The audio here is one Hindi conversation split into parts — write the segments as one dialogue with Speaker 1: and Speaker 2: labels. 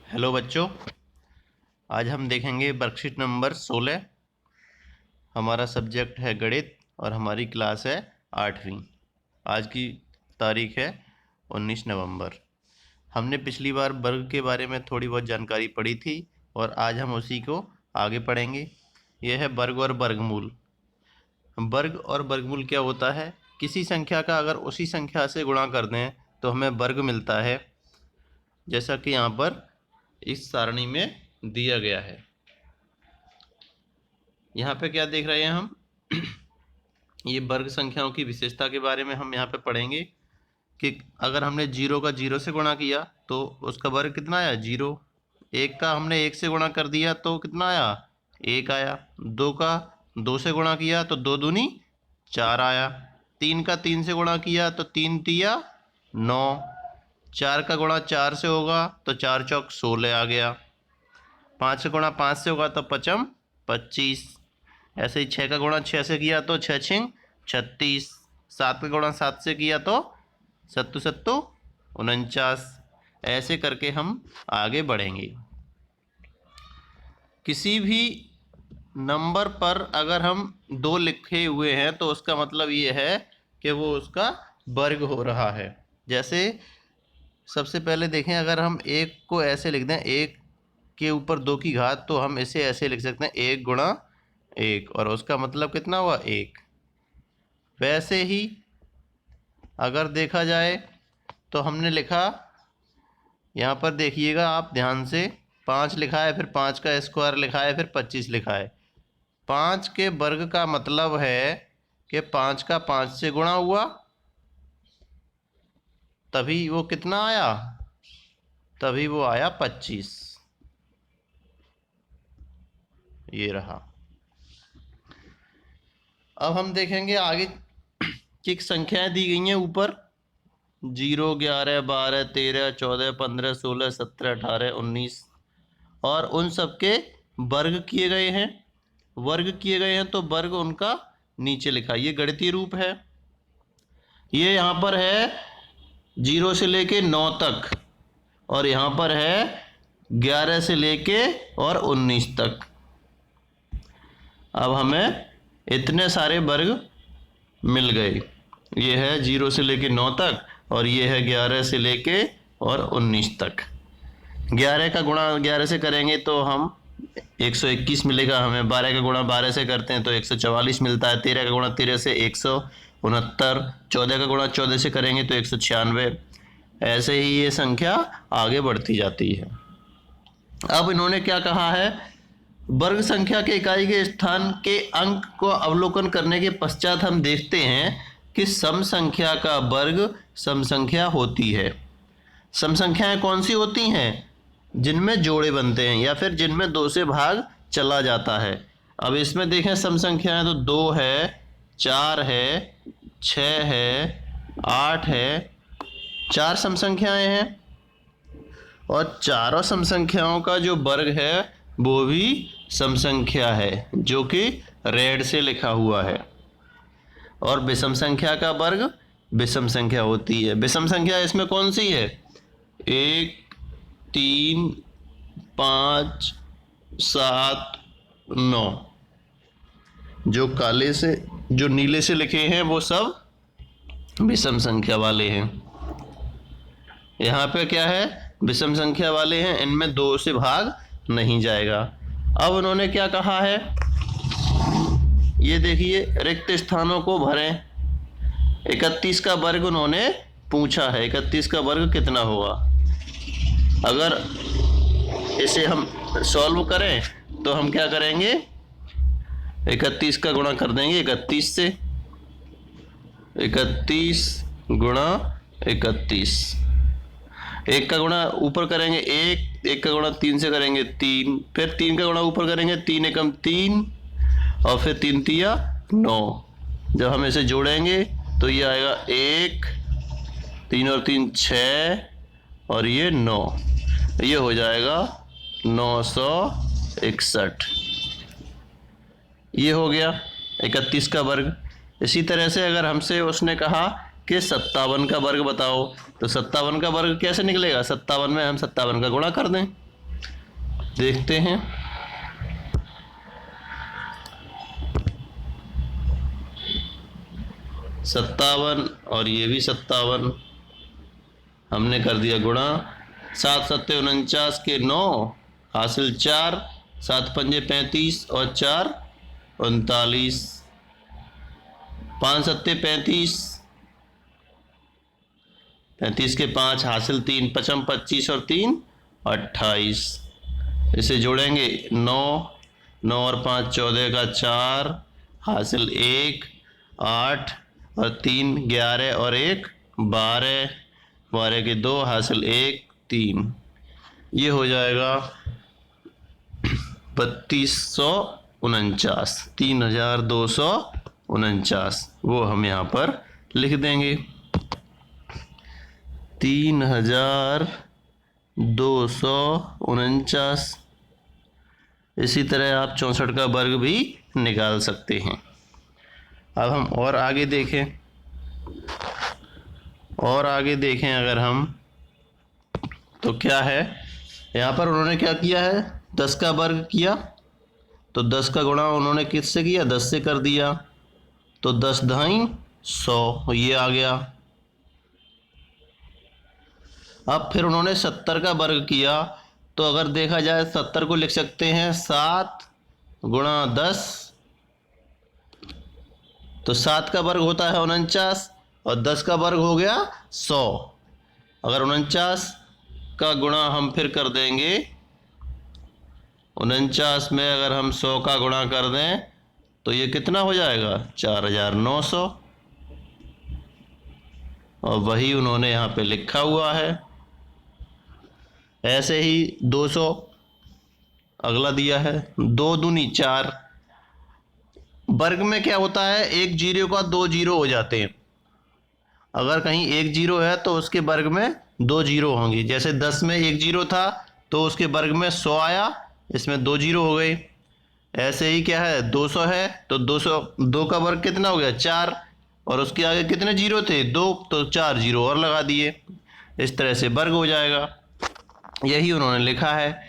Speaker 1: हेलो बच्चों, आज हम देखेंगे वर्कशीट नंबर 16। हमारा सब्जेक्ट है गणित और हमारी क्लास है 8वीं। आज की तारीख है 19 नवंबर। हमने पिछली बार वर्ग के बारे में थोड़ी बहुत जानकारी पढ़ी थी और आज हम उसी को आगे पढ़ेंगे। यह है वर्ग और वर्गमूल। वर्ग और वर्गमूल क्या होता है? किसी संख्या का अगर उसी संख्या से गुणा कर दें तो हमें वर्ग मिलता है, जैसा कि यहाँ पर इस सारणी में दिया गया है। यहाँ पे क्या देख रहे हैं हम? ये वर्ग संख्याओं की विशेषता के बारे में हम यहाँ पे पढ़ेंगे कि अगर हमने 0 का 0 से गुणा किया तो उसका वर्ग कितना आया? 0। 1 का हमने 1 से गुणा कर दिया तो कितना आया? 1 आया। 2 का 2 से गुणा किया तो 2 दूनी 4 आया। 3 का 3 से गुणा किया तो 3 तिया 9। 4 का गुणा 4 से होगा तो 4 चौक 16 आ गया। 5 का गुणा 5 से होगा तो 5 25। ऐसे ही 6 का गुणा 6 से किया तो 6 छिंग 36। 7 का गुणा 7 से किया तो 7 7 49। ऐसे करके हम आगे बढ़ेंगे। किसी भी नंबर पर अगर हम 2 लिखे हुए हैं तो उसका मतलब ये है कि वो उसका वर्ग हो रहा है। जैसे सबसे पहले देखें, अगर हम 1 को ऐसे लिख दें, 1 के ऊपर 2 की घात, तो हम इसे ऐसे लिख सकते हैं 1 गुणा 1 और उसका मतलब कितना हुआ? 1। वैसे ही अगर देखा जाए तो हमने लिखा, यहाँ पर देखिएगा आप ध्यान से, 5 लिखा है, फिर 5 का स्क्वायर लिखा है, फिर 25 लिखा है। 5 के वर्ग का मतलब है कि 5 का 5 से गुणा हुआ तभी वो कितना आया? तभी वो आया 25। ये रहा। अब हम देखेंगे आगे की संख्याएं दी गई हैं ऊपर। 0, 11, 12, 13, 14, 15, 16, 17, 18, 19 और उन सब के वर्ग किए गए हैं। वर्ग किए गए हैं तो वर्ग उनका नीचे लिखा। ये गणितीय रूप है। ये यहाँ पर है 0 से लेके 9 तक और यहाँ पर है 11 से लेके और 19 तक। अब हमें इतने सारे वर्ग मिल गए। ये है 0 से लेके 9 तक और ये है 11 से लेके और 19 तक। 11 का गुणा 11 से करेंगे तो हम 121 मिलेगा हमें। 12 का गुणा 12 से करते हैं तो 144 मिलता है। 13 का गुणा 13 से 169। 14 का गुणा 14 से करेंगे तो 196। ऐसे ही ये संख्या आगे बढ़ती जाती है। अब इन्होंने क्या कहा है? वर्ग संख्या के इकाई के स्थान के अंक को अवलोकन करने के पश्चात हम देखते हैं कि सम संख्या का वर्ग सम संख्या होती है। सम संख्याएं कौन सी होती हैं? जिनमें जोड़े बनते हैं या फिर जिनमें 2 से भाग चला जाता है। अब इसमें देखें सम संख्याएं तो 2 है, 4 है, 6 है, 8 है। 4 सम संख्याएं हैं और चारों सम संख्याओं का जो वर्ग है वो भी सम संख्या है, जो कि रेड से लिखा हुआ है। और विषम संख्या का वर्ग विषम संख्या होती है। विषम संख्या इसमें कौन सी है? 1, 3, 5, 7, 9। जो काले से जो नीले से लिखे हैं वो सब विषम संख्या वाले हैं। यहाँ पे क्या है? विषम संख्या वाले हैं, इनमें 2 से भाग नहीं जाएगा। अब उन्होंने क्या कहा है? ये देखिए, रिक्त स्थानों को भरें। 31 का वर्ग उन्होंने पूछा है। 31 का वर्ग कितना होगा? अगर इसे हम सॉल्व करें तो हम क्या करेंगे? 31 का गुणा कर देंगे 31 से। 31 गुणा 31। 1 का गुणा ऊपर करेंगे 1, 1 का गुणा 3 से करेंगे 3, फिर 3 का गुणा ऊपर करेंगे 3 एकम 3 और फिर 3 तिया 9। जब हम इसे जोड़ेंगे तो ये आएगा 1, 3 और 3 6 और ये 9। ये हो जाएगा 961। ये हो गया 31 का वर्ग। इसी तरह से अगर हमसे उसने कहा कि 57 का वर्ग बताओ तो 57 का वर्ग कैसे निकलेगा? 57 में हम 57 का गुणा कर दें। देखते हैं। सत्तावन और ये भी 57, हमने कर दिया गुणा। 7 सत्ते 49 के 9 हासिल 4, 7 पंजे 35 और 4 39, 5 सत्ते 35, 35 के 5 हासिल 3, 55 25 और 3 28। इसे जोड़ेंगे 9, 9 और 5 14 का 4 हासिल 1, 8 और 3 11 और 1 12, 12 के 2 हासिल 1 3। ये हो जाएगा 3249, 3249। वो हम यहाँ पर लिख देंगे 3249। इसी तरह आप 64 का वर्ग भी निकाल सकते हैं। अब हम और आगे देखें अगर हम, तो क्या है यहाँ पर उन्होंने क्या किया है, 10 का वर्ग किया, तो 10 का गुणा उन्होंने किससे किया, 10 से कर दिया, तो 10 धाई 100 ये आ गया। अब फिर उन्होंने 70 का वर्ग किया, तो अगर देखा जाए 70 को लिख सकते हैं 7 गुणा 10, तो 7 का वर्ग होता है 49 और 10 का वर्ग हो गया 100। अगर 49 का गुणा हम फिर कर देंगे, 49 में अगर हम 100 का गुणा कर दें तो ये कितना हो जाएगा, 4900। और वही उन्होंने यहाँ पे लिखा हुआ है। ऐसे ही 200 अगला दिया है, 2 दूनी 4। वर्ग में क्या होता है, एक जीरो का 2 जीरो हो जाते हैं। अगर कहीं एक जीरो है तो उसके वर्ग में 2 जीरो होंगे। जैसे 10 में एक जीरो था तो उसके वर्ग में 100 आया, इसमें 2 जीरो हो गए। ऐसे ही क्या है, 200 है तो 2 का वर्ग कितना हो गया, 4, और उसके आगे कितने जीरो थे, 2, तो 4 जीरो और लगा दिए। इस तरह से वर्ग हो जाएगा। यही उन्होंने लिखा है।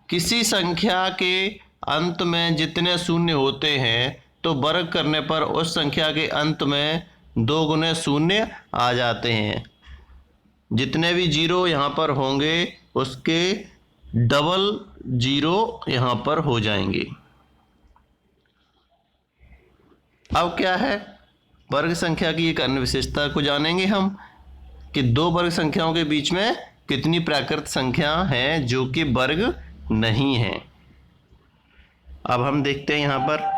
Speaker 1: किसी संख्या के अंत में जितने शून्य होते हैं तो वर्ग करने पर उस संख्या के अंत में 2 गुने शून्य आ जाते हैं। जितने भी जीरो यहाँ पर होंगे उसके डबल जीरो यहाँ पर हो जाएंगे। अब क्या है, वर्ग संख्या की एक अन्य विशेषता को जानेंगे हम कि 2 वर्ग संख्याओं के बीच में कितनी प्राकृत संख्या हैं जो कि वर्ग नहीं है। अब हम देखते हैं यहाँ पर,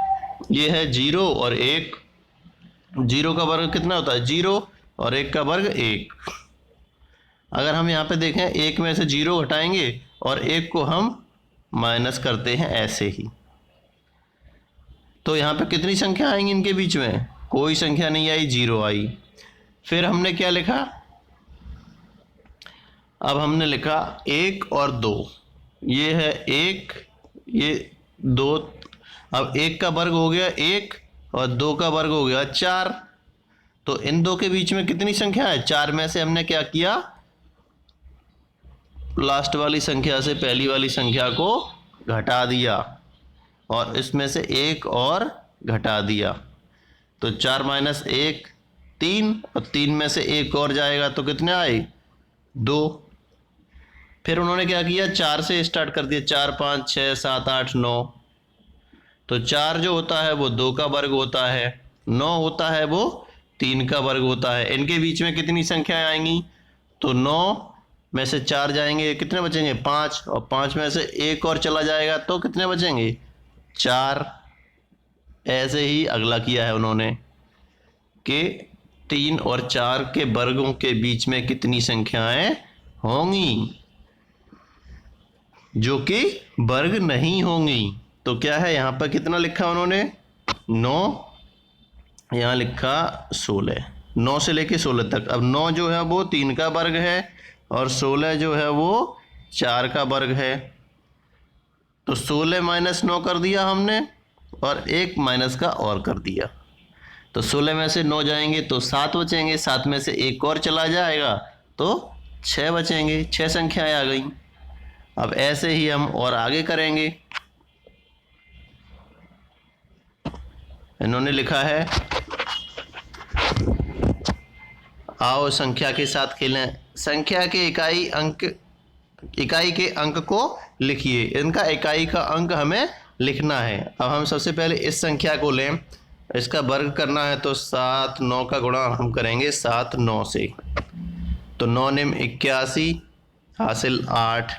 Speaker 1: ये है 0 और 1। 0 का वर्ग कितना होता है, 0, और 1 का वर्ग 1। अगर हम यहाँ पे देखें, 1 में से 0 घटाएंगे और 1 को हम माइनस करते हैं ऐसे ही, तो यहाँ पे कितनी संख्या आएंगी इनके बीच में, कोई संख्या नहीं आई, 0 आई। फिर हमने क्या लिखा, अब हमने लिखा 1 और 2, ये है 1, ये 2। अब 1 का वर्ग हो गया 1 और 2 का वर्ग हो गया 4, तो इन दो के बीच में कितनी संख्या है, 4 में से हमने क्या किया, लास्ट वाली संख्या से पहली वाली संख्या को घटा दिया और इसमें से 1 और घटा दिया, तो 4 माइनस 1 3, और 3 में से 1 और जाएगा तो कितने आए, 2। फिर उन्होंने क्या किया, 4 से स्टार्ट कर दिया, 4 5 6 7 8 9, तो 4 जो होता है वो 2 का वर्ग होता है, 9 होता है वो 3 का वर्ग होता है। इनके बीच में कितनी संख्याएं आएंगी, तो 9 में से 4 जाएंगे, कितने बचेंगे, 5, और 5 में से 1 और चला जाएगा तो कितने बचेंगे, 4। ऐसे ही अगला किया है उन्होंने कि 3 और 4 के वर्गों के बीच में कितनी संख्याएं होंगी जो कि वर्ग नहीं होंगी। तो क्या है, यहाँ पर कितना लिखा उन्होंने, 9, यहाँ लिखा 16, 9 से लेके 16 तक। अब 9 जो है वो 3 का वर्ग है और 16 जो है वो 4 का वर्ग है, तो 16 माइनस 9 कर दिया हमने और 1 माइनस का और कर दिया, तो 16 में से 9 जाएंगे तो 7 बचेंगे, 7 में से 1 और चला जाएगा तो 6 बचेंगे। 6 संख्याएं आ गई। अब ऐसे ही हम और आगे करेंगे। इन्होंने लिखा है आओ संख्या के साथ खेलें। संख्या के इकाई के अंक को लिखिए। इनका इकाई का अंक हमें लिखना है। अब हम सबसे पहले इस संख्या को लें, इसका वर्ग करना है तो 7 9 का गुणा हम करेंगे 7 9 से। तो 9 निम 81 हासिल 8,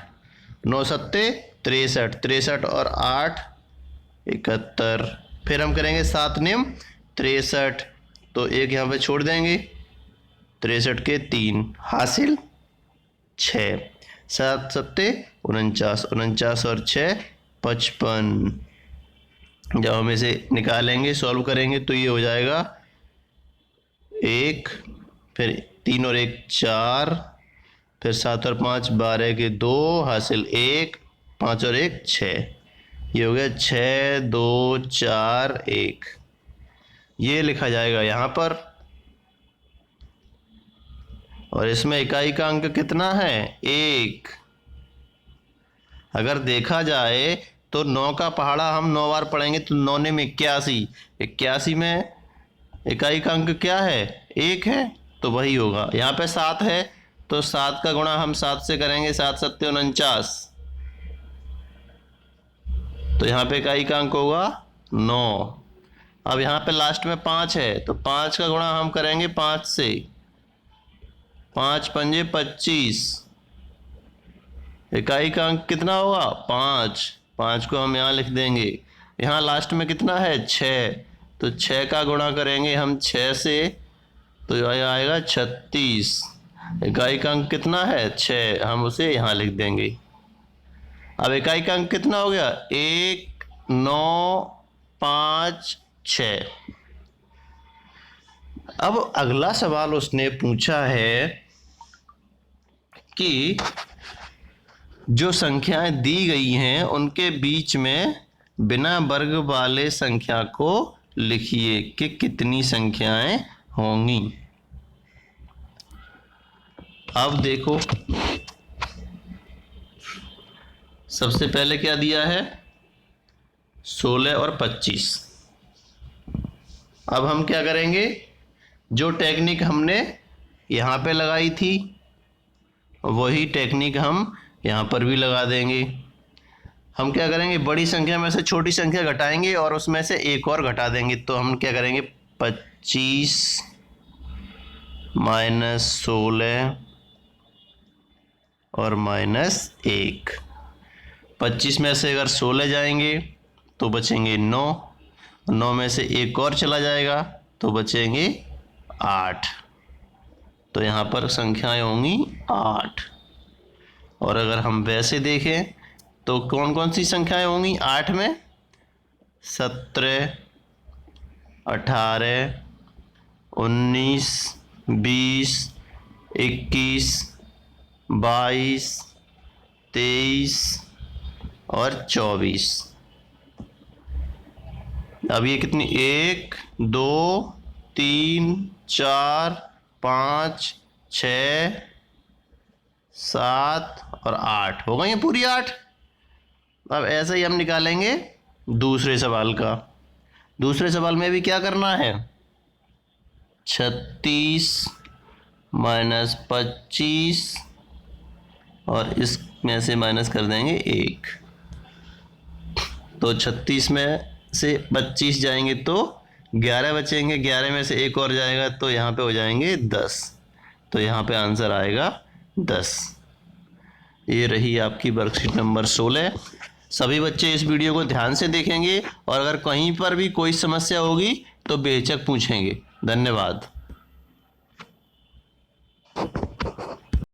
Speaker 1: 9 सत्ते 63, 63 और 8 71। फिर हम करेंगे 7 निम 63, तो एक यहाँ पे छोड़ देंगे, 63 के 3 हासिल 6, 7 सत्ते 49, 49 और 6 55। जब हम इसे निकालेंगे सॉल्व करेंगे तो ये हो जाएगा 1, फिर 3 और 1 4, फिर 7 और 5 12 के 2 हासिल 1, 5 और 1 6। ये हो गया 6 2 4 1। ये लिखा जाएगा यहाँ पर। और इसमें इकाई का अंक कितना है 1। अगर देखा जाए तो 9 का पहाड़ा हम 9 बार पढ़ेंगे तो 9 ने 81, 81 में इकाई का अंक क्या है 1 है, तो वही होगा। यहाँ पे 7 है तो 7 का गुणा हम 7 से करेंगे, 7 सत्ते 49, तो यहाँ पे इकाई का अंक होगा 9। अब यहाँ पे लास्ट में 5 है तो 5 का गुणा हम करेंगे 5 से, 5 पंजे 25, इकाई का अंक कितना होगा 5। 5 को हम यहाँ लिख देंगे। यहाँ लास्ट में कितना है 6, तो 6 का गुणा करेंगे हम 6 से, तो यह आएगा 36। इकाई का अंक कितना है 6, हम उसे यहाँ लिख देंगे। अब इकाई का अंक कितना हो गया 1 9 5 6। अब अगला सवाल उसने पूछा है कि जो संख्याएं दी गई हैं उनके बीच में बिना वर्ग वाले संख्या को लिखिए कि कितनी संख्याएं होंगी। अब देखो सबसे पहले क्या दिया है 16 और 25। अब हम क्या करेंगे, जो टेक्निक हमने यहाँ पे लगाई थी वही टेक्निक हम यहाँ पर भी लगा देंगे। हम क्या करेंगे बड़ी संख्या में से छोटी संख्या घटाएंगे और उसमें से एक और घटा देंगे। तो हम क्या करेंगे 25 माइनस 16 और माइनस 1। 25 में से अगर 16 जाएंगे तो बचेंगे 9, 9 में से एक और चला जाएगा तो बचेंगे 8। तो यहाँ पर संख्याएं होंगी 8। और अगर हम वैसे देखें तो कौन कौन सी संख्याएं होंगी 8 में 17 18 19 20 21 22 23 और 24। अब ये कितनी 1 2 3 4 5 6 7 और 8 हो गई ये पूरी 8। अब ऐसे ही हम निकालेंगे दूसरे सवाल का। दूसरे सवाल में भी क्या करना है 36 माइनस 25 और इसमें से माइनस कर देंगे 1। तो 36 में से 25 जाएंगे तो 11 बचेंगे, 11 में से एक और जाएगा तो यहाँ पे हो जाएंगे 10। तो यहाँ पे आंसर आएगा 10। ये रही आपकी वर्कशीट नंबर 16। सभी बच्चे इस वीडियो को ध्यान से देखेंगे और अगर कहीं पर भी कोई समस्या होगी तो बेझिझक पूछेंगे। धन्यवाद।